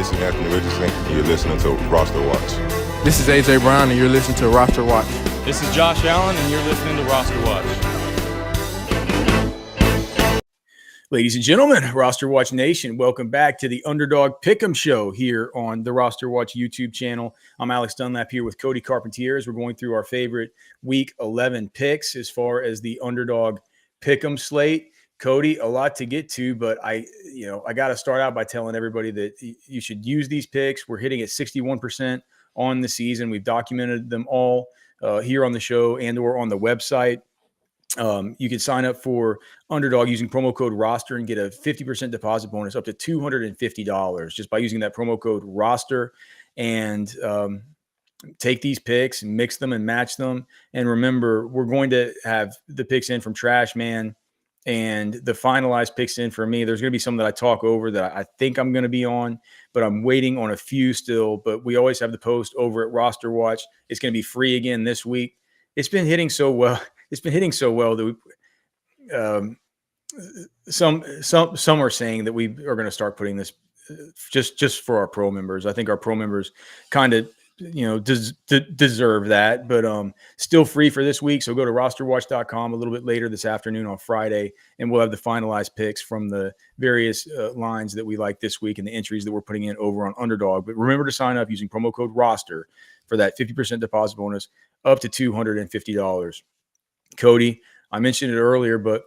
This is Anthony Richardson, and you're listening to RosterWatch. This is AJ Brown, and you're listening to RosterWatch. This is Josh Allen, and you're listening to RosterWatch. Ladies and gentlemen, RosterWatch Nation, welcome back to the Underdog Pick'em Show here on the RosterWatch YouTube channel. I'm Alex Dunlap here with Cody Carpentier. We're going through our favorite Week 11 picks as far as the Underdog Pick'em slate. Cody, a lot to get to, but I got to start out by telling everybody that you should use these picks. We're hitting at 61% on the season. We've documented them all here on the show and or on the website. You can sign up for Underdog using promo code ROSTER and get a 50% deposit bonus up to $250 just by using that promo code ROSTER, and take these picks and mix them and match them. And remember, we're going to have the picks in from Trash Man and the finalized picks in for me. There's going to be some that I talk over that I think I'm going to be on, but I'm waiting on a few still. But we always have the post over at RosterWatch. It's going to be free again this week. It's been hitting so well. It's been hitting so well that some are saying that we are going to start putting this just for our pro members. I think our pro members kind of deserve that, but still free for this week. So go to rosterwatch.com a little bit later this afternoon on Friday, and we'll have the finalized picks from the various lines that we like this week and the entries that we're putting in over on Underdog. But remember to sign up using promo code ROSTER for that 50% deposit bonus up to $250. Cody, I mentioned it earlier, but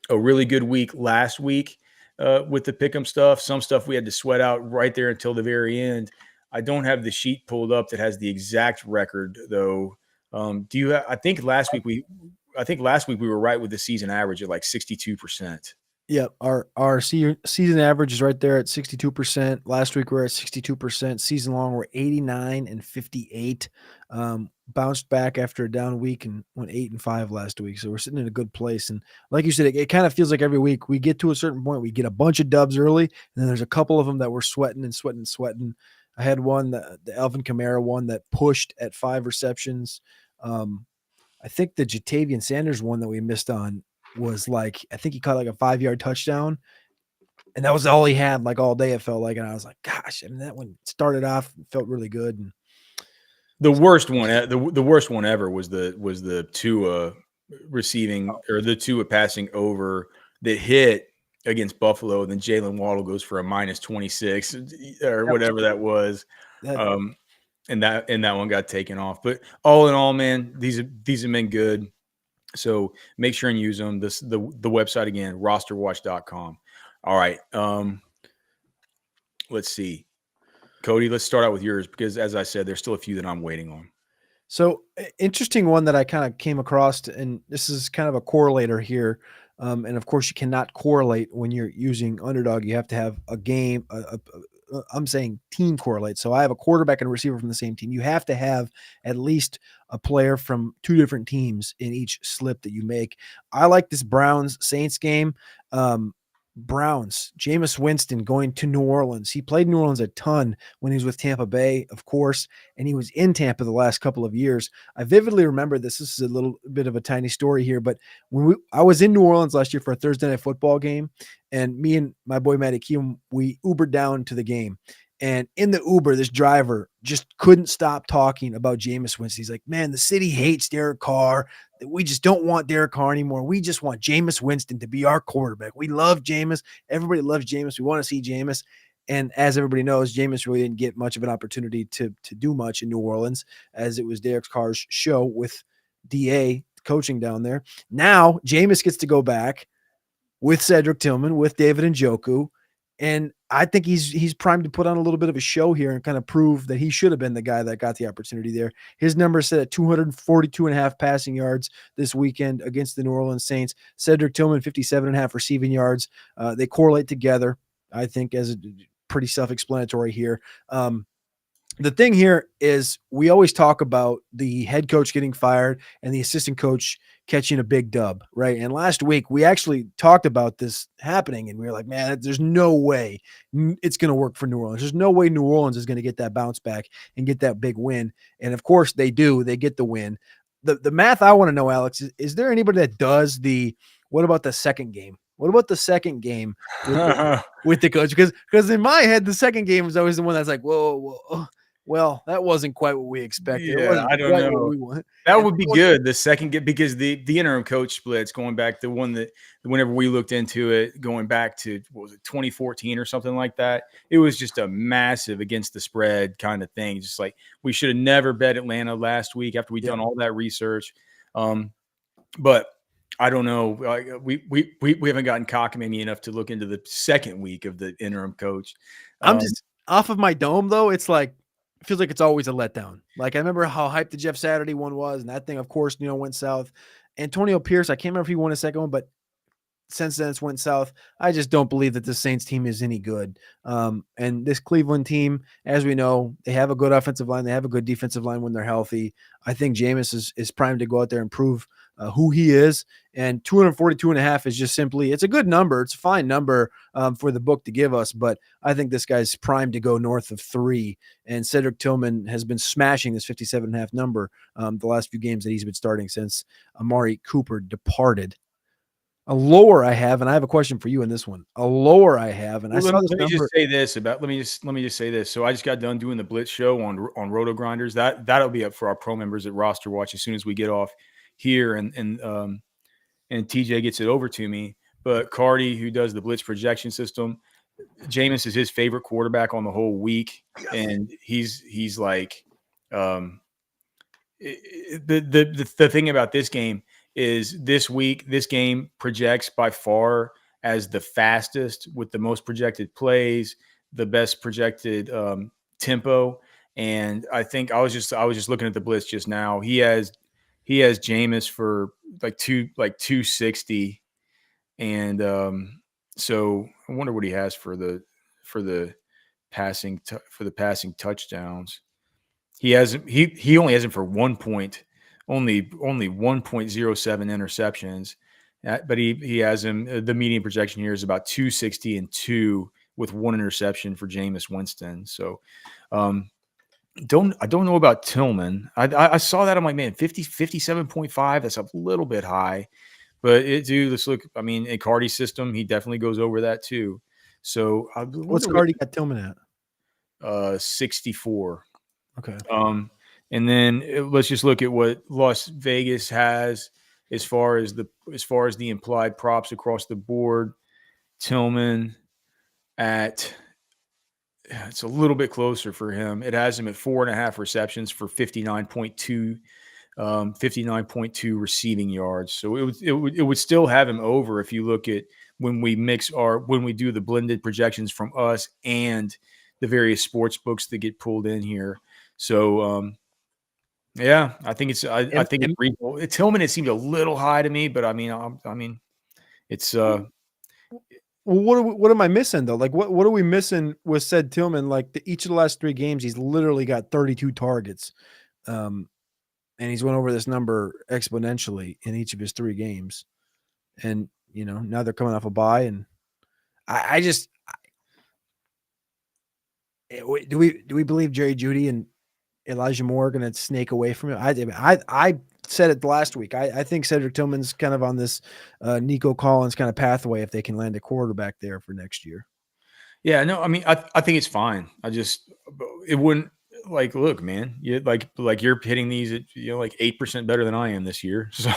a really good week last week with the pick'em stuff. Some stuff we had to sweat out right there until the very end. I don't have the sheet pulled up that has the exact record though. Do you? I think last week we were right with the season average at like 62%. Yeah, our season average is right there at 62%. Last week we were at 62%. Season long we're 89 and 58. Bounced back after a down week and went 8-5 last week. So we're sitting in a good place. And like you said, it kind of feels like every week we get to a certain point, we get a bunch of dubs early, and then there's a couple of them that we're sweating. I had one, the Alvin Kamara one that pushed at 5 receptions. I think the Jatavian Sanders one that we missed on was like, I think he caught like a 5-yard touchdown, and that was all he had like all day, it felt like. And I was like, gosh, I mean, that one started off, felt really good. And the worst one ever was the Tua receiving or the Tua passing over that hit against Buffalo, and then Jalen Waddle goes for a -26 or whatever that was. And that one got taken off. But all in all, man, these have been good. So make sure and use them. The website again, rosterwatch.com. All right. Let's see. Cody, let's start out with yours because, as I said, there's still a few that I'm waiting on. So interesting one that I kind of came across, and this is kind of a correlator here. And of course, you cannot correlate when you're using Underdog. You have to have a game. I'm saying team correlate. So I have a quarterback and a receiver from the same team. You have to have at least a player from 2 different teams in each slip that you make. I like this Browns Saints game. Browns, Jameis Winston going to New Orleans. He played New Orleans a ton when he was with Tampa Bay, of course, and he was in Tampa the last couple of years. I vividly remember this. This is a little bit of a tiny story here, but I was in New Orleans last year for a Thursday night football game, and me and my boy Matty Keem, we Ubered down to the game. And in the Uber, this driver just couldn't stop talking about Jameis Winston. He's like, man, the city hates Derek Carr. We just don't want Derek Carr anymore. We just want Jameis Winston to be our quarterback. We love Jameis. Everybody loves Jameis. We want to see Jameis. And as everybody knows, Jameis really didn't get much of an opportunity to do much in New Orleans, as it was Derek Carr's show with DA coaching down there. Now, Jameis gets to go back with Cedric Tillman, with David Njoku. And I think he's primed to put on a little bit of a show here and kind of prove that he should have been the guy that got the opportunity there. His number is set at 242.5 passing yards this weekend against the New Orleans Saints. Cedric Tillman, 57.5 receiving yards. They correlate together, I think, as a pretty self-explanatory here. The thing here is we always talk about the head coach getting fired and the assistant coach catching a big dub, right? And last week we actually talked about this happening, and we were like, man, there's no way it's going to work for New Orleans. There's no way New Orleans is going to get that bounce back and get that big win. And of course they do. They get the win. The math I want to know, Alex, is there anybody that does what about the second game? What about the second game with the coach? Because in my head, the second game was always the one that's like, whoa. Well, that wasn't quite what we expected. It Yeah, wasn't I don't quite what know. we want. That And would be good. The second get because the interim coach splits going back the one that whenever we looked into it going back to what was it 2014 or something like that, it was just a massive against the spread kind of thing. Just like we should have never bet Atlanta last week after we'd done all that research. But I don't know. We haven't gotten cockamamie enough to look into the second week of the interim coach. I'm just off of my dome though. It's like it feels like it's always a letdown. Like I remember how hyped the Jeff Saturday one was, and that thing, of course, went south. Antonio Pierce, I can't remember if he won a second one, but since then it's went south. I just don't believe that the Saints team is any good. And this Cleveland team, as we know, they have a good offensive line. They have a good defensive line when they're healthy. I think Jameis is primed to go out there and prove who he is. And 242.5 is just simply, it's a good number. It's a fine number for the book to give us, but I think this guy's primed to go north of 3. And Cedric Tillman has been smashing this 57.5 number the last few games that he's been starting since Amari Cooper departed. A lower I have, and I have a question for you in this one. A lower I have, and well, I saw this let me number. just say this about let me just say this. So I just got done doing the Blitz show on Roto Grinders. That'll be up for our pro members at Roster Watch as soon as we get off here, and TJ gets it over to me. But Cardi, who does the Blitz projection system, Jameis is his favorite quarterback on the whole week, and he's like the thing about this game is this week, this game projects by far as the fastest with the most projected plays, the best projected tempo. And I think I was just looking at the Blitz just now. He has Jameis for like 260. And so I wonder what he has for the passing touchdowns. He only has him for 1 point. Only 1.07 interceptions, but he has him. The median projection here is about 260 and 2 with 1 interception for Jameis Winston. So, I don't know about Tillman. I saw that. I'm like, man, 57.5. That's a little bit high, but let's look. I mean, in Cardi's system, he definitely goes over that too. So, What's Cardi got Tillman at? 64. Okay. And then let's just look at what Las Vegas has as far as the implied props across the board. Tillman it's a little bit closer for him. It has him at 4.5 receptions for 59.2 receiving yards. So it would still have him over if you look at when we do the blended projections from us and the various sports books that get pulled in here. So, yeah, I think it's reasonable. Tillman, it seemed a little high to me, but I mean, it's Well, what am I missing though? Like, what are we missing with said Tillman? Like each of the last 3 games, he's literally got 32 targets, and he's went over this number exponentially in each of his 3 games. And now they're coming off a bye, and do we believe Jerry Jeudy and Elijah Moore are going to snake away from it? I said it last week. I think Cedric Tillman's kind of on this Nico Collins kind of pathway if they can land a quarterback there for next year. Yeah, no, I mean, I think it's fine. It wouldn't look, man, you like you're hitting these at, like 8% better than I am this year. So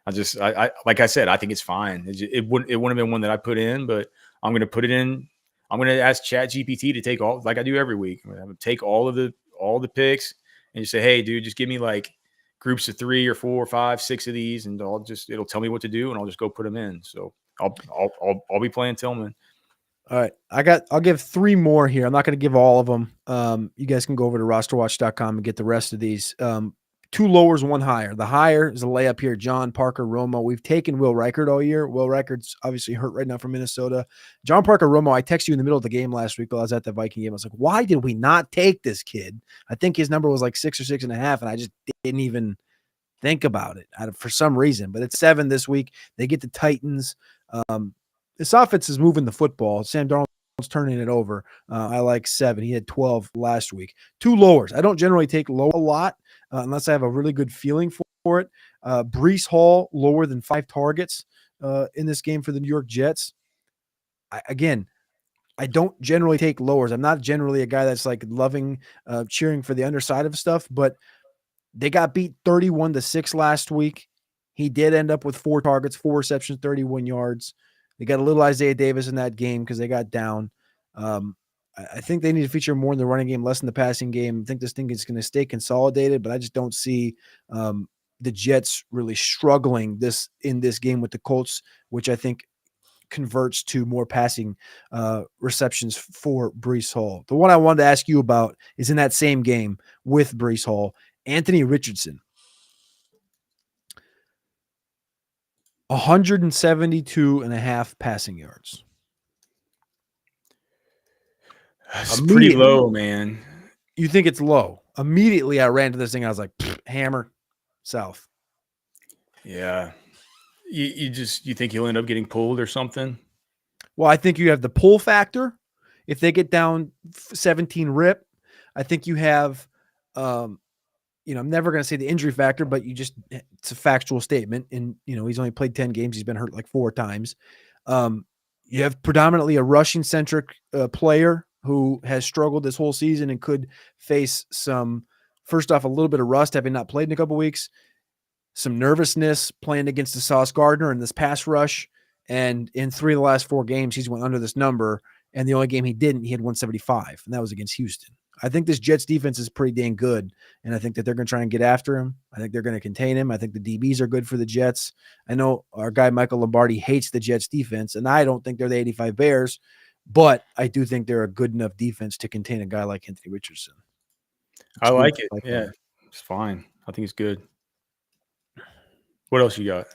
I like I said, I think it's fine. It wouldn't have been one that I put in, but I'm going to put it in. I'm going to ask ChatGPT to take all, like I do every week. I'm going to take all the picks and just say, hey, dude, just give me like groups of 3 or 4 or 5, 6 of these, and it'll tell me what to do, and I'll just go put them in. So I'll be playing Tillman. All right. I'll give 3 more here. I'm not going to give all of them. You guys can go over to rosterwatch.com and get the rest of these. 2 lowers, 1 higher. The higher is a layup here. John Parker Romo. We've taken Will Reichard all year. Will Reichard's obviously hurt right now from Minnesota. John Parker Romo, I texted you in the middle of the game last week while I was at the Viking game. I was like, why did we not take this kid? I think his number was like 6 or 6.5, and I just didn't even think about it for some reason. But it's 7 this week. They get the Titans. This offense is moving the football. Sam Darnold's turning it over. I like 7. He had 12 last week. 2 lowers. I don't generally take low a lot unless I have a really good feeling for it. Breece Hall, lower than 5 targets. in this game for the New York Jets. I don't generally take lowers. I'm not generally a guy that's like loving cheering for the underside of stuff, but they got beat 31-6 last week. He did end up with 4 targets, 4 receptions, 31 yards. They got a little Isaiah Davis in that game because they got down. I think they need to feature more in the running game, less in the passing game. I think this thing is going to stay consolidated, but I just don't see the Jets really struggling in this game with the Colts, which I think converts to more passing receptions for Breece Hall. The one I wanted to ask you about is in that same game with Breece Hall, Anthony Richardson. 172.5 passing yards. It's pretty low, man. You think it's low? Immediately I ran to this thing. I was like, hammer south. Yeah. You think he'll end up getting pulled or something? Well, I think you have the pull factor. If they get down 17 rip, I think you have, I'm never going to say the injury factor, but it's a factual statement. And, he's only played 10 games. He's been hurt like 4 times. You have predominantly a rushing centric player who has struggled this whole season and could face first off, a little bit of rust, having not played in a couple weeks, some nervousness playing against the Sauce Gardner in this pass rush. And in 3 of the last 4 games, he's went under this number. And the only game he didn't, he had 175, and that was against Houston. I think this Jets defense is pretty dang good, and I think that they're going to try and get after him. I think they're going to contain him. I think the DBs are good for the Jets. I know our guy Michael Lombardi hates the Jets defense, and I don't think they're the 85 Bears, but I do think they're a good enough defense to contain a guy like Anthony Richardson. I like it. Yeah, it's fine. I think it's good. What else you got?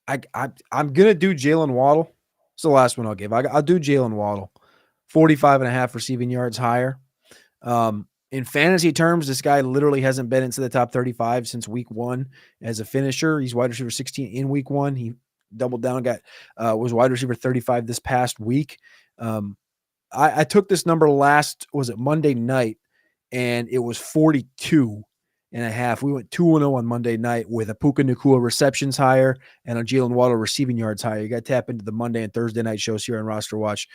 I'm going to do Jalen Waddle. It's the last one I'll give. I'll do Jalen Waddle. 45.5 receiving yards higher. In fantasy terms, this guy literally hasn't been into the top 35 since week 1 as a finisher. He's wide receiver 16 in week 1. He doubled down, was wide receiver 35 this past week. I took this number Monday night, and it was 42.5. We went 2-0 on Monday night with a Puka Nacua receptions higher and a Jalen Waddle receiving yards higher. You got to tap into the Monday and Thursday night shows here on Roster Watch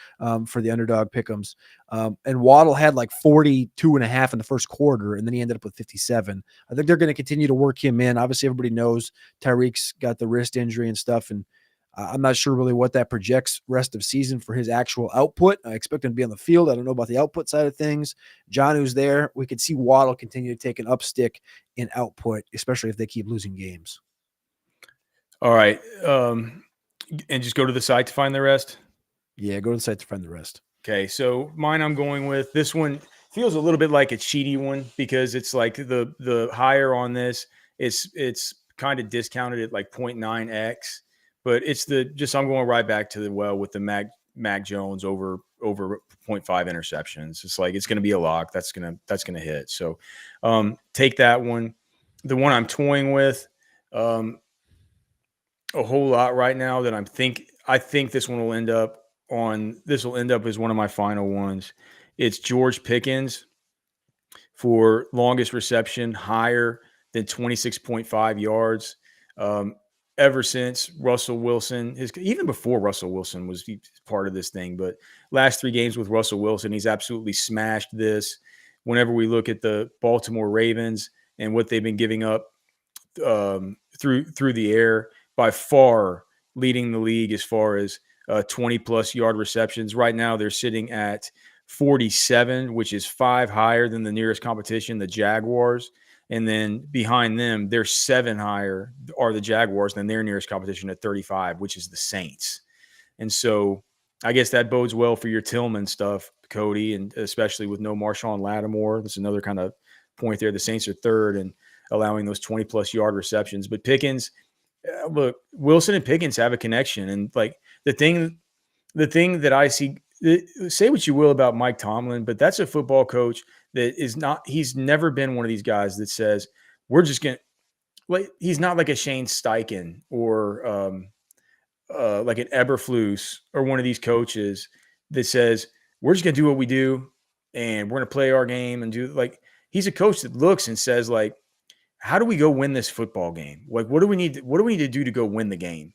for the Underdog Pick'ems. And Waddle had like 42.5 in the first quarter, and then he ended up with 57. I think they're going to continue to work him in. Obviously, everybody knows Tyreek's got the wrist injury and stuff, and I'm not sure really what that projects rest of season for his actual output. I expect him to be on the field. I don't know about the output side of things. John, who's there, we could see Waddle continue to take an upstick in output, especially if they keep losing games. All right. And just go to the site to find the rest? Yeah, go to the site to find the rest. Okay, so mine I'm going with. This one feels a little bit like a cheaty one because it's like the higher on this, it's kind of discounted at like 0.9x. But I'm going right back to with the Mac Jones over 0.5 interceptions. It's like it's going to be a lock. That's going to hit. So take that one. The one I'm toying with a whole lot right now that I think this one will end up as one of my final ones. It's George Pickens for longest reception higher than 26.5 yards. Ever since Russell Wilson, even before Russell Wilson was part of this thing, but last 3 games with Russell Wilson, he's absolutely smashed this. Whenever we look at the Baltimore Ravens and what they've been giving up through the air, by far leading the league as far as 20-plus yard receptions. Right now, they're sitting at 47, which is 5 higher than the nearest competition, the Jaguars. And then behind them, they're 7 higher are the Jaguars than their nearest competition at 35, which is the Saints. And so I guess that bodes well for your Tillman stuff, Cody, and especially with no Marshawn Lattimore. That's another kind of point there. The Saints are 3rd and allowing those 20-plus yard receptions. But Pickens, look, Wilson and Pickens have a connection. And like the thing that I see, say what you will about Mike Tomlin, but that's a football coach that he's never been one of these guys that says, we're just going to, like, he's not like a Shane Steichen or like an Eberflus or one of these coaches that says, we're just going to do what we do and we're going to play our game and do, like, he's a coach that looks and says, like, how do we go win this football game? Like, what do we need to do to go win the game?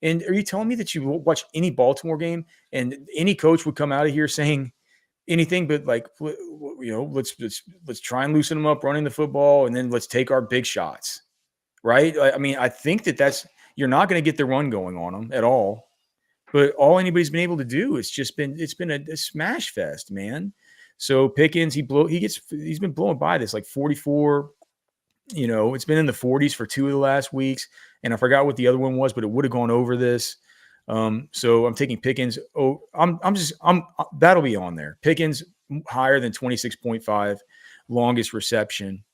And are you telling me that you watch any Baltimore game and any coach would come out of here saying anything but like, let's try and loosen them up running the football, and then let's take our big shots, right? I mean, I think that's you're not going to get the run going on them at all. But all anybody's been able to do is it's been a smash fest, man. So Pickens, he's been blowing by this like 44. It's been in the 40s for 2 of the last weeks, and I forgot what the other one was, but it would have gone over this. So I'm taking Pickens. That'll be on there. Pickens higher than 26.5, longest reception.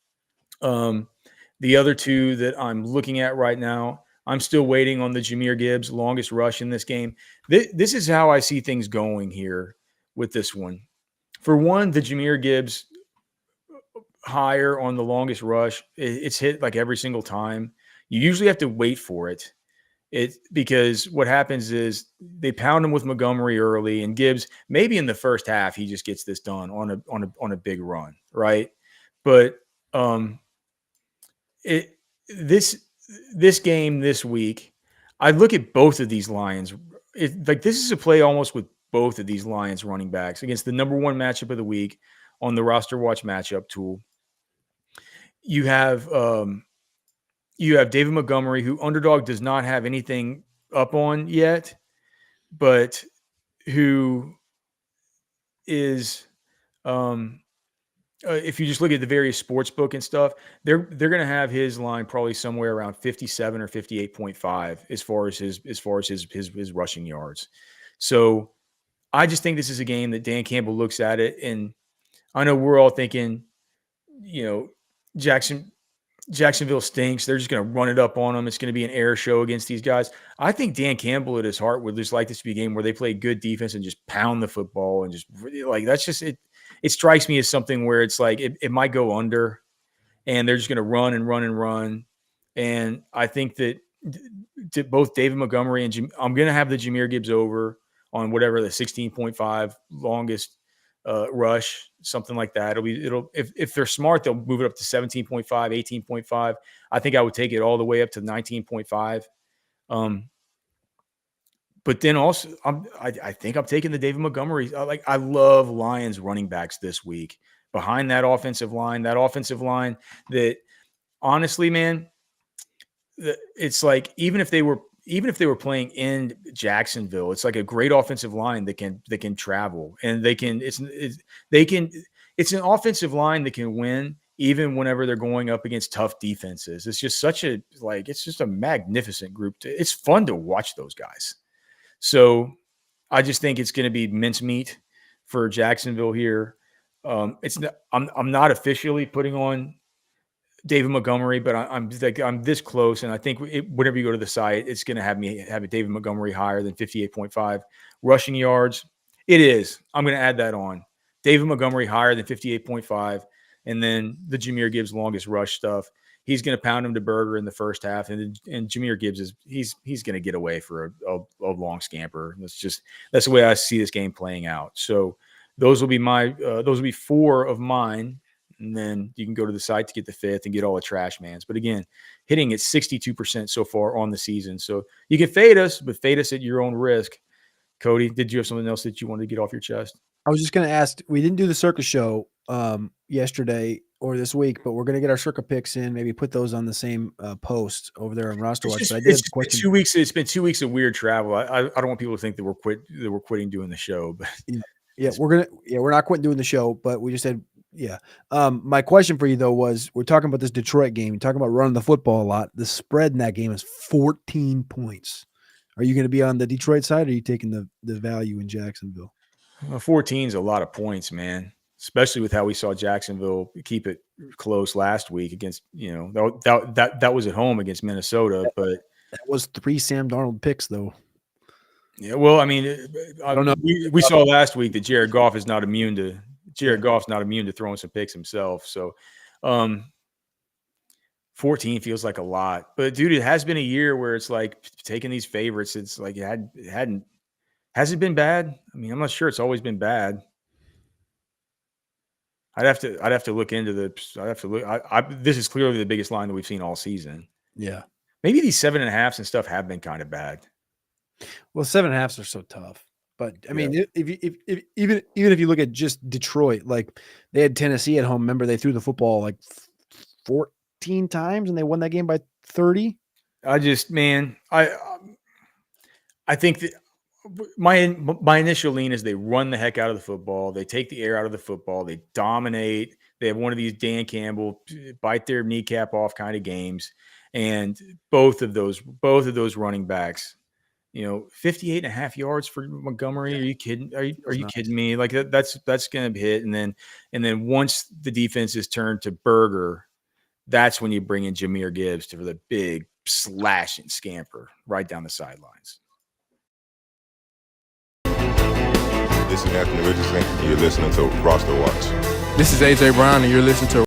The other two that I'm looking at right now, I'm still waiting on the Jahmyr Gibbs longest rush in this game. This is how I see things going here with this one. For one, the Jahmyr Gibbs higher on the longest rush, it's hit like every single time. You usually have to wait for it. Because what happens is they pound him with Montgomery early, and Gibbs maybe in the first half he just gets this done on a big run, right? But this game this week, I look at both of these Lions. This is a play almost with both of these Lions running backs against the number one matchup of the week on the RosterWatch matchup tool. You have David Montgomery, who Underdog does not have anything up on yet, but who is if you just look at the various sports book and stuff, they're going to have his line probably somewhere around 57 or 58.5 as far as his rushing yards. So I just think this is a game that Dan Campbell looks at it, and I know we're all thinking, Jacksonville stinks. They're just going to run it up on them. It's going to be an air show against these guys. I think Dan Campbell at his heart would just like this to be a game where they play good defense and just pound the football and just like that's just it. It strikes me as something where it's like it might go under, and they're just going to run and run and run. And I think that both David Montgomery and I'm going to have the Jahmyr Gibbs over on whatever the 16.5 longest rush, something like that. If they're smart, they'll move it up to 17.5, 18.5. I think I would take it all the way up to 19.5. But then also, I think I'm taking the David Montgomery. I love Lions running backs this week behind that offensive line. That honestly, man, it's like even if they were playing in Jacksonville, it's like a great offensive line that can travel, and it's an offensive line that can win even whenever they're going up against tough defenses. It's just it's just a magnificent group. It's fun to watch those guys. So I just think it's going to be mincemeat for Jacksonville here. I'm not officially putting on David Montgomery, but I'm this close, and I think whenever you go to the site, it's going to have me have a David Montgomery higher than 58.5 rushing yards. It is. I'm going to add that on. David Montgomery higher than 58.5, and then the Jahmyr Gibbs longest rush stuff. He's going to pound him to Burger in the first half, and Jahmyr Gibbs he's going to get away for a long scamper. That's the way I see this game playing out. So those will be 4 of mine. And then you can go to the site to get the 5th and get all the trash mans. But again, hitting at 62% so far on the season. So you can fade us, but fade us at your own risk. Cody, did you have something else that you wanted to get off your chest? I was just going to ask, we didn't do the circus show yesterday or this week, but we're going to get our circa picks in, maybe put those on the same post over there on RosterWatch. But I did have a question. 2 weeks. It's been 2 weeks of weird travel. I don't want people to think that we're quitting doing the show, but we're not quitting doing the show, but we just said, my question for you though was, we're talking about this Detroit game. You're talking about running the football a lot. The spread in that game is 14 points. Are you going to be on the Detroit side, or are you taking the value in Jacksonville? 14 is a lot of points, man, especially with how we saw Jacksonville keep it close last week against, that was at home against Minnesota, but that was 3 Sam Darnold picks though. Yeah. Well, I mean, I don't know. We saw last week that Jared Goff's not immune to throwing some picks himself. So 14 feels like a lot, but dude, it has been a year where it's like taking these favorites. It's like has it been bad? I mean, I'm not sure it's always been bad. I'd have to look into this is clearly the biggest line that we've seen all season. Yeah. Maybe these 7.5s and stuff have been kind of bad. Well, 7.5s are so tough. But I mean, Yeah. even if you look at just Detroit, like they had Tennessee at home. Remember, they threw the football like 14 times and they won that game by 30. I think that my initial lean is they run the heck out of the football. They take the air out of the football. They dominate. They have one of these Dan Campbell bite their kneecap off kind of games. And both of those running backs, 58.5 yards for Montgomery. Yeah. Are you kidding? Are you kidding me? Like that's going to hit. And then once the defense is turned to Berger, that's when you bring in Jahmyr Gibbs for the big slash and scamper right down the sidelines. This is Anthony Richardson, and you're listening to Roster Watch. This is AJ Brown, and you're listening to